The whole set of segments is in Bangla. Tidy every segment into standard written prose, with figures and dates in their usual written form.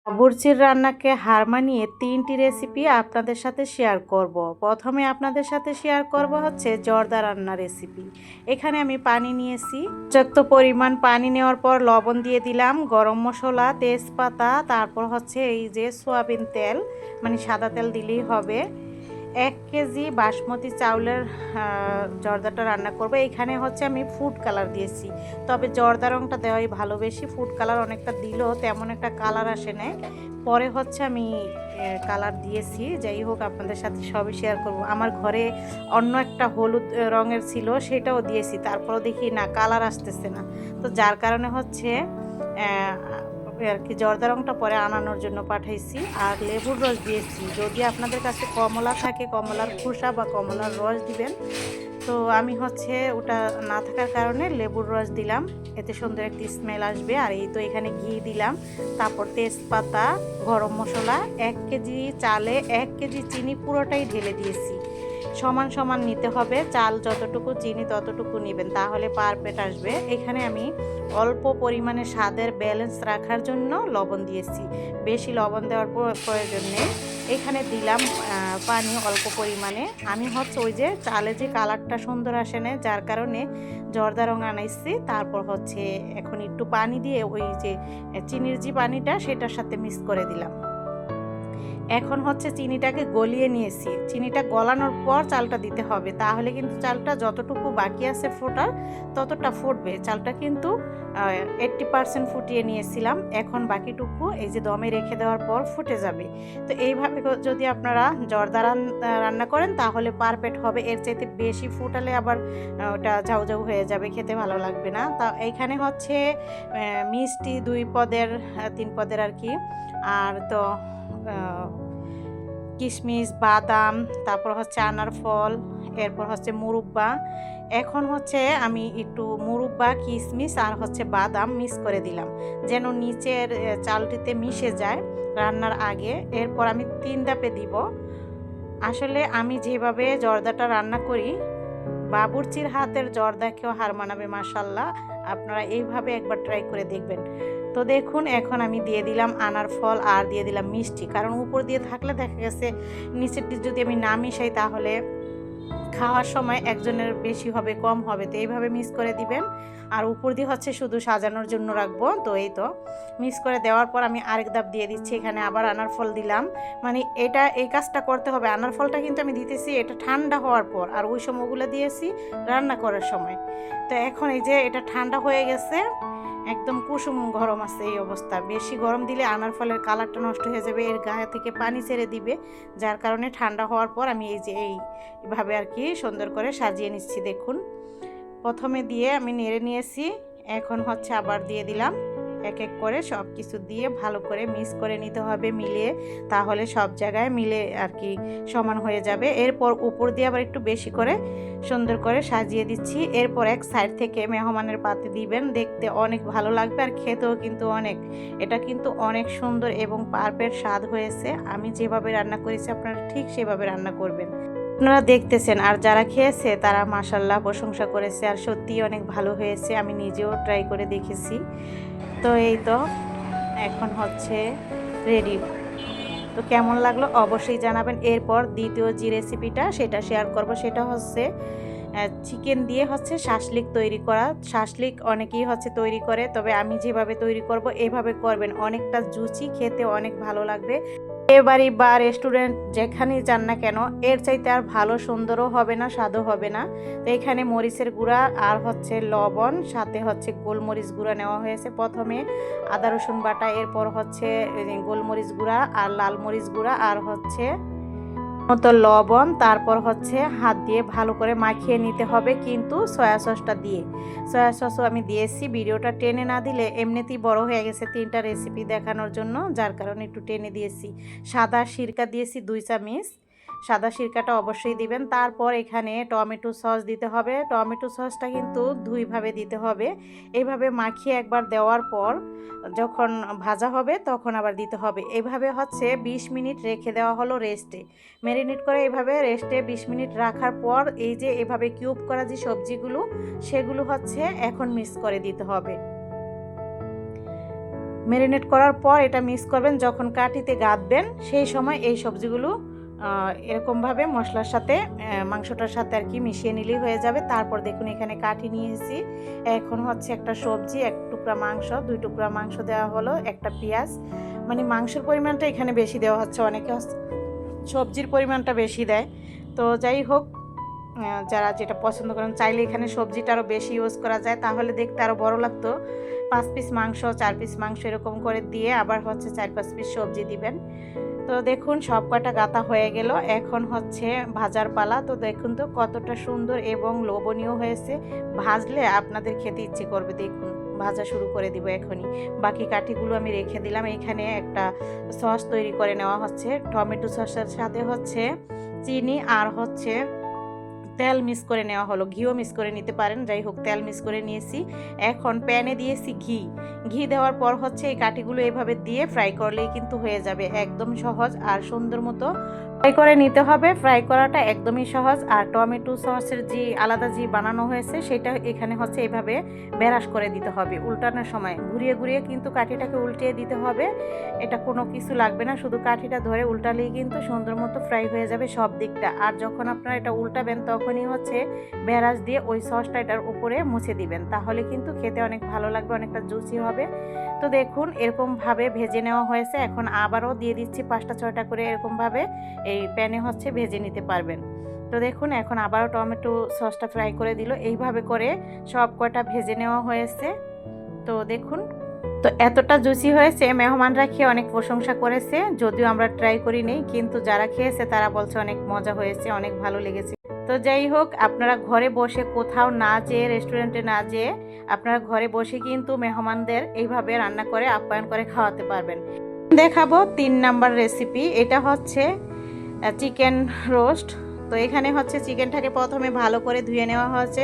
বাবুর্চির রান্নাকে হার মানিয়ে 3টি রেসিপি আপনাদের সাথে শেয়ার করব। প্রথমে আপনাদের সাথে শেয়ার করব হচ্ছে জর্দা রান্না রেসিপি। এখানে আমি পানি নিয়েছি, পর্যাপ্ত পরিমাণ পানি নেওয়ার পর লবণ দিয়ে দিলাম, গরম মশলা, তেজপাতা, তারপর হচ্ছে এই যে সয়াবিন তেল, মানে সাদা তেল দিলেই হবে। 1 কেজি বাসমতি চাউলের জর্দাটা রান্না করব। এখানে হচ্ছে আমি ফুড কালার দিয়েছি, তবে জর্দা রঙটা দেওয়াই ভালো, বেশি ফুড কালার অনেকটা দিলেও তেমন একটা কালার আসে না। পরে হচ্ছে আমি কালার দিয়েছি। যাই হোক, আপনাদের সাথে সবই শেয়ার করব। আমার ঘরে অন্য একটা হলুদ রঙের ছিল, সেটাও দিয়েছি, তারপরও দেখি না কালার আসতেছে না। তো যার কারণে হচ্ছে আর কি জর্দা রঙটা পরে আনানোর জন্য পাঠাইছি। আর লেবুর রস দিয়েছি, যদি আপনাদের কাছে কমলা থাকে কমলার খোসা বা কমলার রস দিবেন। তো আমি হচ্ছে ওটা না থাকার কারণে লেবুর রস দিলাম, এতে সুন্দর একটি স্মেল আসবে। আর এই তো এখানে ঘি দিলাম, তারপর তেজপাতা, গরম মশলা। 1 কেজি চালে 1 কেজি চিনি পুরোটাই ঢেলে দিয়েছি। সমান সমান নিতে হবে, চাল যতটুকু চিনি ততটুকু নেবেন, তাহলে পারফেক্ট আসবে। এখানে আমি অল্প পরিমাণে স্বাদের ব্যালেন্স রাখার জন্য লবণ দিয়েছি, বেশি লবণ দেওয়ার প্রয়োজন নেই। এখানে দিলাম পানি অল্প পরিমাণে। আমি হচ্ছে ওই যে চালে যে কালারটা সুন্দর আসে না, যার কারণে জর্দা রং আনাইছি। তারপর হচ্ছে এখন একটু পানি দিয়ে ওই যে চিনির যে পানিটা সেটার সাথে মিক্স করে দিলাম। এখন হচ্ছে চিনিটাকে গলিয়ে নিয়েছি, চিনিটা গলানোর পর চালটা দিতে হবে, তাহলে কিন্তু চালটা যতটুকু বাকি আছে ফোটার ততটা ফুটবে। চালটা কিন্তু 80% ফুটিয়ে নিয়েছিলাম, এখন বাকিটুকু এই যে দমে রেখে দেওয়ার পর ফুটে যাবে। তো এইভাবে যদি আপনারা জর্দা রান্না করেন তাহলে পারফেক্ট হবে। এর চাইতে বেশি ফুটালে আবার ওটা ঝাউ ঝাউ হয়ে যাবে, খেতে ভালো লাগবে না। তা এইখানে হচ্ছে মিষ্টি 2 পদের 3 পদের আর কি। আর তো কিশমিশ, বাদাম, তারপর হচ্ছে আনার ফল, এরপর হচ্ছে মুরব্বা। এখন হচ্ছে আমি একটু মুরব্বা, কিশমিশ আর হচ্ছে বাদাম মিক্স করে দিলাম, যেন নিচের চালটিতে মিশে যায় রান্নার আগে। এরপর আমি 3 ধাপে দিব। আসলে আমি যেভাবে জর্দাটা রান্না করি, বাবুর্চির হাতের জর্দাকেও হার মানাবে মাশাল্লাহ। আপনারা এইভাবে একবার ট্রাই করে দেখবেন। তো দেখুন, এখন আমি দিয়ে দিলাম আনার ফল আর দিয়ে দিলাম মিষ্টি, কারণ উপর দিয়ে থাকলে দেখা গেছে নিচের দিকে যদি আমি না মিশাই তাহলে খাওয়ার সময় একজনের বেশি হবে কম হবে। তো এইভাবে মিক্স করে দিবেন। আর উপর দিয়ে হচ্ছে শুধু সাজানোর জন্য রাখবো। তো এই তো মিক্স করে দেওয়ার পর আমি আরেক ধাপ দিয়ে দিচ্ছি, এখানে আবার আনার ফল দিলাম। মানে এই কাজটা করতে হবে। আনার ফলটা কিন্তু আমি দিতেছি এটা ঠান্ডা হওয়ার পর, আর ওই সময়গুলো দিয়েছি রান্না করার সময়। তো এখন এই যে এটা ঠান্ডা হয়ে গেছে, একদম কুসুম গরম আছে এই অবস্থা। বেশি গরম দিলে আনার ফলের কালারটা নষ্ট হয়ে যাবে, এর গায়ে থেকে পানি ছেড়ে দিবে। যার কারণে ঠান্ডা হওয়ার পর আমি এই যে এইভাবে আর কি সুন্দর করে সাজিয়ে নিচ্ছি। দেখুন, প্রথমে দিয়ে আমি নেড়ে নিয়েছি, এখন হচ্ছে আবার দিয়ে দিলাম। এক এক করে সব কিছু দিয়ে ভালো করে মিক্স করে নিতে হবে মিলিয়ে, তাহলে সব জায়গায় মিলে আর কি সমান হয়ে যাবে। এরপর উপর দিয়ে আবার একটু বেশি করে সুন্দর করে সাজিয়ে দিচ্ছি। এরপর এক সাইড থেকে মেহমানের পাতে দিবেন, দেখতে অনেক ভালো লাগবে আর খেতেও কিন্তু এটা কিন্তু অনেক সুন্দর এবং পারফেক্ট স্বাদ হয়েছে। আমি যেভাবে রান্না করেছি আপনারা ঠিক সেভাবে রান্না করবেন। আপনারা দেখতেছেন, আর যারা খেয়েছে তারা মাশাল্লাহ প্রশংসা করেছে, আর সত্যিই অনেক ভালো হয়েছে। আমি নিজেও ট্রাই করে দেখেছি। তো এই তো এখন হচ্ছে রেডি। তো কেমন লাগলো অবশ্যই জানাবেন। এরপর দ্বিতীয় যে রেসিপিটা সেটা শেয়ার করব, সেটা হচ্ছে চিকেন দিয়ে হচ্ছে শাসলিক তৈরি করা। শাসলিক অনেকেই হচ্ছে তৈরি করে, তবে আমি যেভাবে তৈরি করব এভাবে করবেন, অনেকটা জুচি, খেতে অনেক ভালো লাগবে। বিয়ে বাড়ি বা রেস্টুরেন্ট যেখানেই যান না কেন, এর চাইতে আর ভালো সুন্দরও হবে না, স্বাদও হবে না। তো এখানে মরিচের গুঁড়া আর হচ্ছে লবণ, সাথে হচ্ছে গোলমরিচ গুঁড়া নেওয়া হয়েছে। প্রথমে আদা রসুন বাটা, এরপর হচ্ছে গোলমরিচ গুঁড়া আর লাল মরিচ গুঁড়া আর হচ্ছে মতো লবণ, তারপর হচ্ছে হাত দিয়ে ভালো করে মাখিয়ে নিতে হবে, কিন্তু সয়া সসটা দিয়ে। সয়া সসও আমি দিয়েছি, ভিডিওটা টেনে না দিলে এমনিতেই বড় হয়ে গেছে 3টা রেসিপি দেখানোর জন্য, যার কারণে একটু টেনে দিয়েছি। সাদা সিরকা দিয়েছি 2 চামচ, সাদা সিরকাটা অবশ্যই দিবেন। তারপর এখানে টমেটো সস দিতে হবে। টমেটো সসটা কিন্তু 2 ভাবে দিতে হবে। এইভাবে মাখিয়ে একবার দেওয়ার পর যখন ভাজা হবে তখন আবার দিতে হবে। এইভাবে হচ্ছে 20 মিনিট রেখে দেওয়া হলো রেস্টে, ম্যারিনেট করে। এইভাবে রেস্টে 20 মিনিট রাখার পর এই যে এভাবে কিউব করা যে সবজিগুলো, সেগুলো হচ্ছে এখন মিক্স করে দিতে হবে। ম্যারিনেট করার পর এটা মিক্স করবেন, যখন কাঠিতে গাঁথবেন সেই সময় এই সবজিগুলো এরকমভাবে মশলার সাথে মাংসটার সাথে আর কি মিশিয়ে নিলেই হয়ে যাবে। তারপর দেখুন এখানে কাঠি নিয়েছি, এখন হচ্ছে একটা সবজি, এক টুকরা মাংস, 2 টুকরা মাংস দেওয়া হলো, একটা পেঁয়াজ, মানে মাংসের পরিমাণটা এখানে বেশি দেওয়া হচ্ছে, অনেকে সবজির পরিমাণটা বেশি দেয়। তো যাই হোক, যারা যেটা পছন্দ করেন, চাইলে এখানে সবজিটা আরও বেশি ইউজ করা যায়, তাহলে দেখতে আরও বড় লাগতো। 5 পিস মাংস, 4 পিস মাংস এরকম করে দিয়ে আবার হচ্ছে 4-5 পিস সবজি দিবেন। তো দেখুন সব কটা গাঁথা হয়ে গেল, এখন হচ্ছে ভাজার পালা। তো দেখুন তো কতটা সুন্দর এবং লোভনীয় হয়েছে, ভাজলে আপনাদের খেতে ইচ্ছে করবে। দেখুন ভাজা শুরু করে দিব এখনই। বাকি কাঠিগুলো আমি রেখে দিলাম। এখানে একটা সস তৈরি করে নেওয়া হচ্ছে, টমেটো সসের সাথে হচ্ছে চিনি আর হচ্ছে তেল মিক্স করে নেওয়া হলো, ঘিও মিক্স করে নিতে পারেন, যাই হোক তেল মিক্স করে নিয়েছি। এখন প্যানে দিয়েছি ঘি দেওয়ার পর হচ্ছে এই কাঠিগুলো এভাবে দিয়ে ফ্রাই করলেই কিন্তু হয়ে যাবে, একদম সহজ আর সুন্দর মতো ফ্রাই করে নিতে হবে। ফ্রাই করাটা একদমই সহজ। আর টমেটো সসের যে আলাদা যে বানানো হয়েছে সেটা এখানে হচ্ছে এইভাবে ব্যারাস করে দিতে হবে, উল্টানোর সময় ঘুরিয়ে ঘুরিয়ে কিন্তু কাঠিটাকে উল্টিয়ে দিতে হবে। এটা কোনো কিছু লাগবে না, শুধু কাঠিটা ধরে উল্টালেই কিন্তু সুন্দর মতো ফ্রাই হয়ে যাবে সব দিকটা। আর যখন আপনারা এটা উল্টাবেন তখনই হচ্ছে ব্যারাস দিয়ে ওই সসটা এটার উপরে মুছে দিবেন, তাহলে কিন্তু খেতে অনেক ভালো লাগবে, অনেকটা জুসি হবে। তো দেখুন এরকমভাবে ভেজে নেওয়া হয়েছে, এখন আবারও দিয়ে দিচ্ছি 5টা-6টা করে, এরকমভাবে এই প্যানে হচ্ছে ভেজে নিতে পারবেন। তো দেখুন এখন আবারও টমেটো সসটা ফ্রাই করে দিল, এইভাবে করে সব কটা ভেজে নেওয়া হয়েছে। তো দেখুন তো এতটা জুসি হয়েছে, মেহমানরা খেয়ে অনেক প্রশংসা করেছে, যদিও আমরা ট্রাই করি নেই, কিন্তু যারা খেয়েছে তারা বলছে অনেক মজা হয়েছে, অনেক ভালো লেগেছে। তো যাই হোক, আপনারা ঘরে বসে কোথাও না যেয়ে, রেস্টুরেন্টে না যেয়ে আপনারা ঘরে বসে কিন্তু মেহমানদের এইভাবে রান্না করে আপ্যায়ন করে খাওয়াতে পারবেন। দেখাবো 3 নাম্বার রেসিপি, এটা হচ্ছে চিকেন রোস্ট। তো এখানে হচ্ছে চিকেনটাকে প্রথমে ভালো করে ধুয়ে নেওয়া হয়েছে,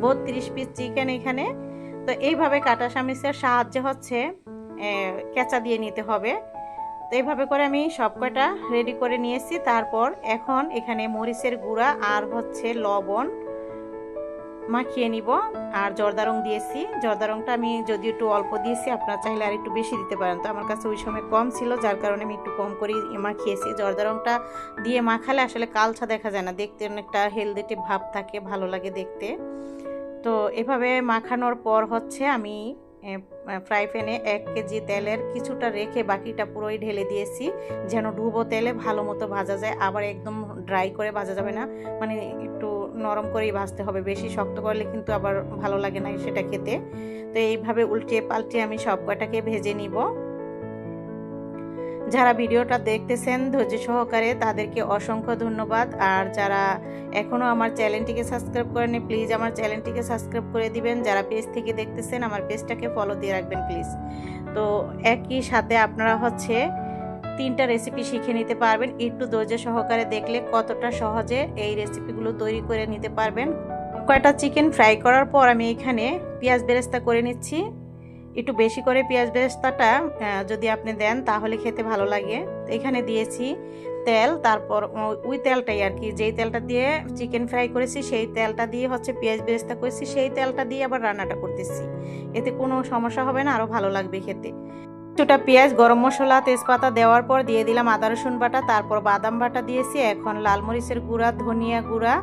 32 পিস চিকেন এখানে। তো এইভাবে কাঁটা চামচের সাহায্যে হচ্ছে কেঁচা দিয়ে নিতে হবে। তো এইভাবে করে আমি সব কটা রেডি করে নিয়েছি। তারপর এখন এখানে মরিচের গুঁড়া আর হচ্ছে লবণ মাখিয়ে নিব, আর জর্দা রং দিয়েছি। জর্দা রংটা আমি যদিও একটু অল্প দিয়েছি, আপনারা চাইলে আর একটু বেশি দিতে পারেন, তো আমার কাছে ওই সময় কম ছিল, যার কারণে আমি একটু কম করে মাখিয়েছি। জর্দা রংটা দিয়ে মাখালে আসলে কালচা দেখা যায় না, দেখতে অনেকটা হেলদি ভাব থাকে, ভালো লাগে দেখতে। তো এভাবে মাখানোর পর হচ্ছে আমি ফ্রাই প্যানে 1 কেজি তেলের কিছুটা রেখে বাকিটা পুরোই ঢেলে দিয়েছি, যেন ডুবো তেলে ভালো মতো ভাজা যায়। আবার একদম ড্রাই করে ভাজা যাবে না, মানে একটু নরম করেই ভাজতে হবে, বেশি শক্ত করলে কিন্তু আবার ভালো লাগে না সেটা খেতে। তো এইভাবে উল্টিয়ে পাল্টিয়ে আমি সব কটাকে ভেজে নিব। যারা ভিডিওটা দেখতেছেন ধৈর্য সহকারে তাদেরকে অসংখ্য ধন্যবাদ। আর যারা এখনও আমার চ্যানেলটিকে সাবস্ক্রাইব করেনি, প্লিজ আমার চ্যানেলটিকে সাবস্ক্রাইব করে দিবেন। যারা পেজ থেকে দেখতেছেন আমার পেজটাকে ফলো দিয়ে রাখবেন প্লিজ। তো একই সাথে আপনারা হচ্ছে 3টা রেসিপি শিখে নিতে পারবেন, একটু ধৈর্য সহকারে দেখলে কতটা সহজে এই রেসিপিগুলো তৈরি করে নিতে পারবেন। কয়টা চিকেন ফ্রাই করার পর আমি এখানে পেঁয়াজ বেরেস্তা করে নিচ্ছি। একটু বেশি করে পেঁয়াজ বেরেস্তাটা যদি আপনি দেন তাহলে খেতে ভালো লাগে। এখানে দিয়েছি তেল, তারপর ওই তেলটাই আর কি, যেই তেলটা দিয়ে চিকেন ফ্রাই করেছি সেই তেলটা দিয়ে হচ্ছে পেঁয়াজ বেরেস্তা করেছি, সেই তেলটা দিয়ে আবার রান্নাটা করতেছি, এতে কোনো সমস্যা হবে না, আরও ভালো লাগবে খেতে। কিছুটা পেঁয়াজ, গরম মশলা, তেজপাতা দেওয়ার পর দিয়ে দিলাম আদা রসুন বাটা, তারপর বাদাম বাটা দিয়েছি, এখন লাল মরিচের গুঁড়া, ধনিয়া গুঁড়া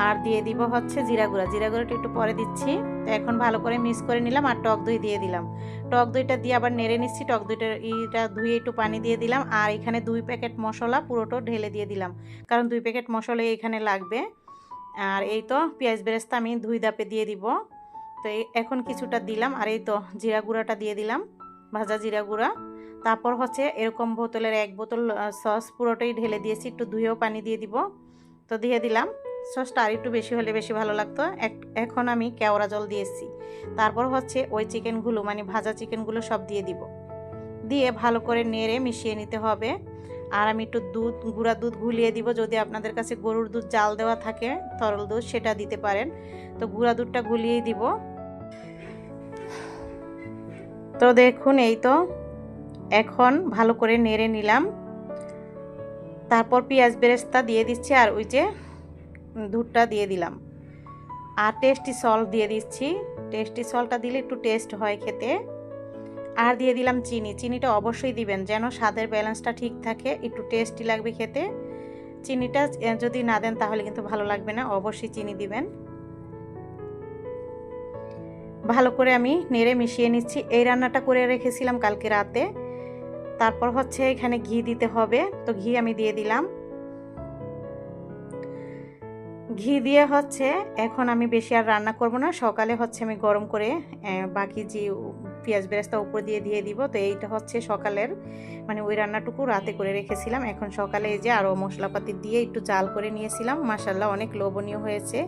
আর দিয়ে দিব হচ্ছে জিরা গুঁড়া। জিরা গুঁড়াটা একটু পরে দিচ্ছি। তো এখন ভালো করে মিক্স করে নিলাম, আর টক দই দিয়ে দিলাম। টক দইটা দিয়ে আবার নেড়ে নিচ্ছি, টক দইটা ধুয়ে একটু পানি দিয়ে দিলাম। আর এখানে 2 প্যাকেট মশলা পুরোটা ঢেলে দিয়ে দিলাম, কারণ 2 প্যাকেট মশলা এখানে লাগবে। আর এই তো পেঁয়াজ বেরেস্তা আমি 2 ধাপে দিয়ে দিব। তো এখন কিছুটা দিলাম, আর এই তো জিরা গুঁড়াটা দিয়ে দিলাম, ভাজা জিরা গুঁড়া। তারপর হচ্ছে এরকম বোতলের 1 বোতল সস পুরোটাই ঢেলে দিয়েছি, একটু ধুয়েও পানি দিয়ে দিব। তো দিয়ে দিলাম, সসটা আর একটু বেশি হলে বেশি ভালো লাগতো। এখন আমি কেওড়া জল দিয়েছি। তারপর হচ্ছে ওই চিকেনগুলো, মানে ভাজা চিকেনগুলো সব দিয়ে দিব, দিয়ে ভালো করে নেড়ে মিশিয়ে নিতে হবে। আর আমি একটু গুঁড়া দুধ ঘুলিয়ে দিব, যদি আপনাদের কাছে গরুর দুধ জাল দেওয়া থাকে, তরল দুধ, সেটা দিতে পারেন। তো গুঁড়া দুধটা গুলিয়েই দিব। তো দেখুন এই তো এখন ভালো করে নেড়ে নিলাম। তারপর পেঁয়াজ বেরেস্তা দিয়ে দিচ্ছি, আর ওই যে দুধটা দিয়ে দিলাম, আর টেস্টি সল্ট দিয়ে দিচ্ছি। টেস্টি সল্টটা দিলে একটু টেস্ট হয় খেতে। আর দিয়ে দিলাম চিনি। চিনিটা অবশ্যই দিবেন যেন স্বাদের ব্যালেন্সটা ঠিক থাকে, একটু টেস্টি লাগবে খেতে। চিনিটা যদি না দেন তাহলে কিন্তু ভালো লাগবে না, অবশ্যই চিনি দিবেন। ভালো করে আমি নেড়ে মিশিয়ে নিচ্ছি। এই রান্নাটা করে রেখেছিলাম কালকে রাতে। তারপর হচ্ছে এখানে ঘি দিতে হবে, তো ঘি আমি দিয়ে দিলাম। ঘি দিয়ে হচ্ছে এখন আমি বেশি আর রান্না করব না। সকালে হচ্ছে আমি গরম করে বাকি যে পেঁয়াজ বেরেস্তা উপর দিয়ে দিব। তো এইটা হচ্ছে সকালের, মানে ওই রান্নাটুকু রাতে করে রেখেছিলাম। এখন সকালে এই যে আরও মশলাপাতি দিয়ে একটু জাল করে নিয়েছিলাম। মাশাআল্লাহ অনেক লোভনীয় হয়েছে।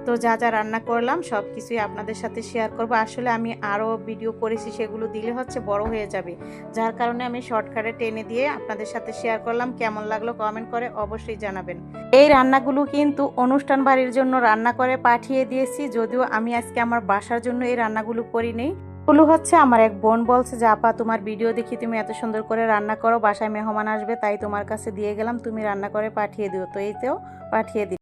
তো যা যা রান্না করলাম সব কিছুই আপনাদের সাথে শেয়ার করব। আসলে আমি আরও ভিডিও করেছি, সেগুলো দিলে হচ্ছে বড় হয়ে যাবে, যার কারণে আমি শর্টকাটে টেনে দিয়ে আপনাদের সাথে শেয়ার করলাম। কেমন লাগলো কমেন্ট করে অবশ্যই জানাবেন। এই রান্নাগুলো কিন্তু অনুষ্ঠান বাড়ির জন্য রান্না করে পাঠিয়ে দিয়েছি, যদিও আমি আজকে আমার বাসার জন্য এই রান্নাগুলো করিনি। এগুলো হচ্ছে আমার এক বোন বলছে যে আপা তোমার ভিডিও দেখি তুমি এত সুন্দর করে রান্না করো, বাসায় মেহমান আসবে তাই তোমার কাছে দিয়ে গেলাম, তুমি রান্না করে পাঠিয়ে দিও। তো এইতেও পাঠিয়ে দিই।